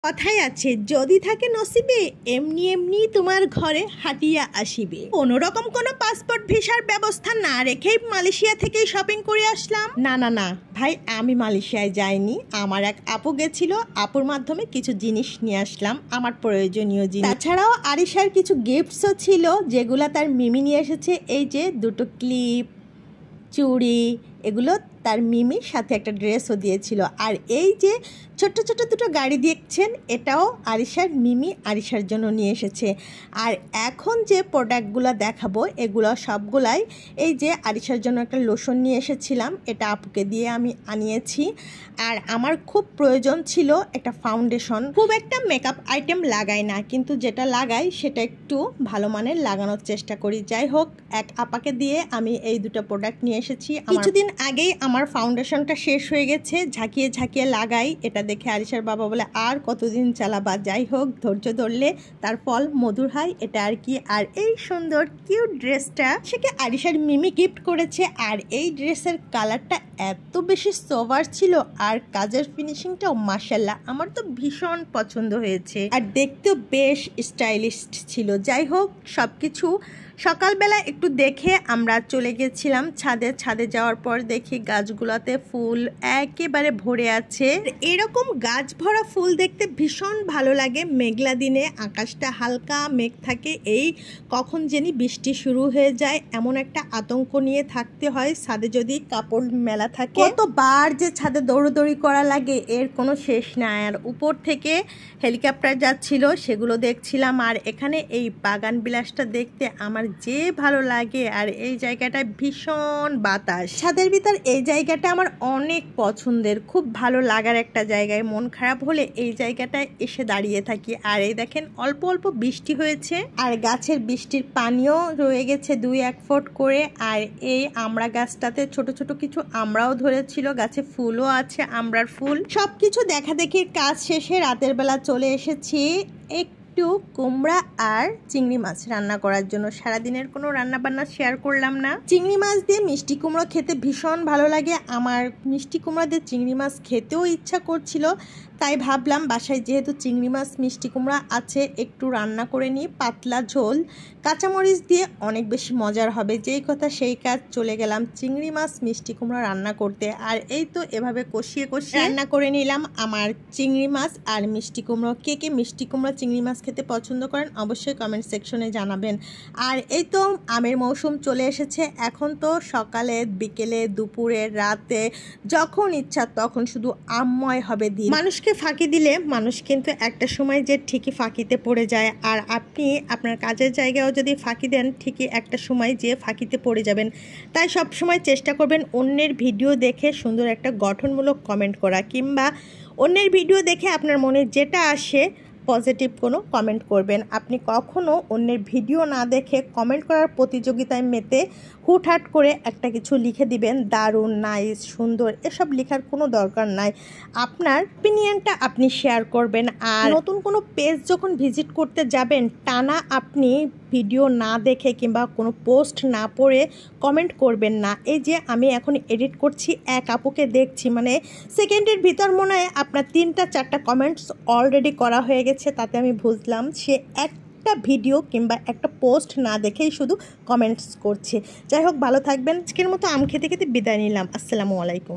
কথাই আছে, যদি থাকে নসিবে এমনি এমনি তোমার ঘরে হাঁটিয়া আসিবে। কোনোরকম কোনো পাসপোর্ট ভিসার ব্যবস্থা না রেখেই মালয়েশিয়া থেকেই শপিং করে আসলাম। না না না ভাই, আমি মালয়েশিয়ায় যাইনি, আমার এক আপু গেছিল, আপুর মাধ্যমে কিছু জিনিস নিয়ে আসলাম, আমার প্রয়োজনীয় জিনিস। তাছাড়াও আরিশার কিছু গিফটসও ছিল যেগুলো তার মিমি নিয়ে এসেছে। এই যে দুটো ক্লিপ, চুড়ি, এগুলো তার মিমির সাথে একটা ড্রেসও দিয়েছিল। আর এই যে ছোট্ট ছোট্ট দুটো গাড়ি দেখছেন, এটাও আরিশার মিমি আরিশার জন্য নিয়ে এসেছে। আর এখন যে প্রোডাক্টগুলো দেখাবো এগুলো সবগুলাই এই যে আরিশার জন্য একটা লোশন নিয়ে এসেছিলাম, এটা আপুকে দিয়ে আমি আনিয়েছি। আর আমার খুব প্রয়োজন ছিল একটা ফাউন্ডেশন। খুব একটা মেকআপ আইটেম লাগাই না, কিন্তু যেটা লাগাই সেটা একটু ভালো মানের লাগানোর চেষ্টা করি। যাই হোক, এক আপাকে দিয়ে আমি এই দুটো প্রোডাক্ট নিয়ে এসেছি। কিছুদিন আগেই আমার ফাউন্ডেশনটা শেষ হয়ে গেছে, ঝাঁকিয়ে ঝাঁকিয়ে লাগাই। এটা দেখে আরিশার বাবা বলে আর কতদিন চালাবা। যাই হোক, ধৈর্য ধরলে তার ফল মধুর হয়, এটা আর কি। আর এই সুন্দর কিউট ড্রেসটা সেকে আরিশার মিমি গিফট করেছে। আর এই ড্রেসের কালারটা এত বেশি সোভার ছিল আর কাজের ফিনিশিংটাও মাশাআল্লাহ আমার তো ভীষণ পছন্দ হয়েছে। আর দেখতেও বেশ স্টাইলিশ ছিল। যাই হোক, সবকিছু সকালবেলা একটু দেখে আমরা চলে গেছিলাম ছাদে। ছাদে যাওয়ার পর দেখি গাছগুলোতে ফুল একেবারে ভরে আছে। এরকম গাছ ভরা ফুল দেখতে ভীষণ ভালো লাগে। মেঘলা দিনে আকাশটা হালকা মেঘ থাকে, এই কখন জানি বৃষ্টি শুরু হয়ে যায় এমন একটা আতঙ্ক নিয়ে থাকতে হয় ছাদে যদি কাপড় মেলা থাকে। কতবার যে ছাদে দৌড়দৌড়ি করা লাগে এর কোনো শেষ নাই। আর উপর থেকে হেলিকপ্টার যাচ্ছিল, সেগুলো দেখছিলাম। আর এখানে এই বাগান বিলাসটা দেখতে আমার যে ভালো লাগে। আর এই জায়গাটা ভীষণ বাতাস, ছাদের ভিতর এই জায়গাটা আমার অনেক পছন্দের, খুব ভালো লাগার একটা জায়গায়। মন খারাপ হলে এই জায়গাটায় এসে দাঁড়িয়ে থাকি। আর এই দেখেন অল্প অল্প বৃষ্টি হয়েছে আর গাছের বৃষ্টির পানিও রয়ে গেছে 2-1 ফুট করে। আর এই আমড়া গাছটাতে ছোট ছোট কিছু আমড়াও ধরেছিল, গাছে ফুলও আছে, আমড়ার ফুল। সবকিছু দেখা দেখির কাজ শেষে রাতের বেলা চলে এসেছি একটু কুমড়া আর চিংড়ি মাছ রান্না করার জন্য। সারাদিনের কোনো রান্না বান্না শেয়ার করলাম না। চিংড়ি মাছ দিয়ে মিষ্টি কুমড়ো খেতে ভীষণ ভালো লাগে আমার। মিষ্টি কুমড়া দিয়ে চিংড়ি মাছ খেতেও ইচ্ছা করছিল, তাই ভাবলাম বাসায় যেহেতু চিংড়ি মাছ মিষ্টি কুমড়া আছে একটু রান্না করে নিই, পাতলা ঝোল কাঁচামরিচ দিয়ে অনেক বেশি মজার হবে। যেই কথা সেই কাজ, চলে গেলাম চিংড়ি মাছ মিষ্টি কুমড়া রান্না করতে। আর এই তো এভাবে কষিয়ে কষিয়ে রান্না করে নিলাম আমার চিংড়ি মাছ আর মিষ্টি কুমড়ো। কে কে মিষ্টি কুমড়া চিংড়ি মাছ খেতে পছন্দ করেন অবশ্যই কমেন্ট সেকশনে জানাবেন। আর এই তো আমের মৌসুম চলে এসেছে, এখন তো সকালে বিকেলে দুপুরে রাতে যখন ইচ্ছা তখন শুধু আমময় হবে দিন। মানুষকে ফাঁকি দিলে মানুষ কিন্তু একটা সময় যে ঠিকই ফাঁকিতে পড়ে যায়। আর আপনি আপনার কাজের জায়গায়ও যদি ফাঁকি দেন ঠিকই একটা সময় যে ফাঁকিতে পড়ে যাবেন। তাই সব সময় চেষ্টা করবেন অন্যের ভিডিও দেখে সুন্দর একটা গঠনমূলক কমেন্ট করা, কিংবা অন্যের ভিডিও দেখে আপনার মনে যেটা আসে পজিটিভ কোনো কমেন্ট করবেন। আপনি কখনো অন্যের ভিডিও না দেখে কমেন্ট করার প্রতিযোগিতায় মেতে হুটহাট করে একটা কিছু লিখে দিবেন দারুণ, নাইস, সুন্দর, এসব লেখার কোনো দরকার নাই। আপনার অপিনিয়নটা আপনি শেয়ার করবেন। আর নতুন কোনো পেজ যখন ভিজিট করতে যাবেন টানা আপনি ভিডিও না দেখে কিংবা কোনো পোস্ট না পড়ে কমেন্ট করবেন না। এই যে আমি এখন এডিট করছি, এক আপুকে দেখছি মানে সেকেন্ডের ভিতর মনে হয় আপনার 3-4টা কমেন্টস অলরেডি করা হয়ে গেছে। তাতে আমি বুঝলাম সে একটা ভিডিও কিংবা একটা পোস্ট না দেখেই শুধু কমেন্টস করছে। যাই হোক, ভালো থাকবেন। আজকের মতো আম খেতে খেতে বিদায় নিলাম। আসসালামু আলাইকুম।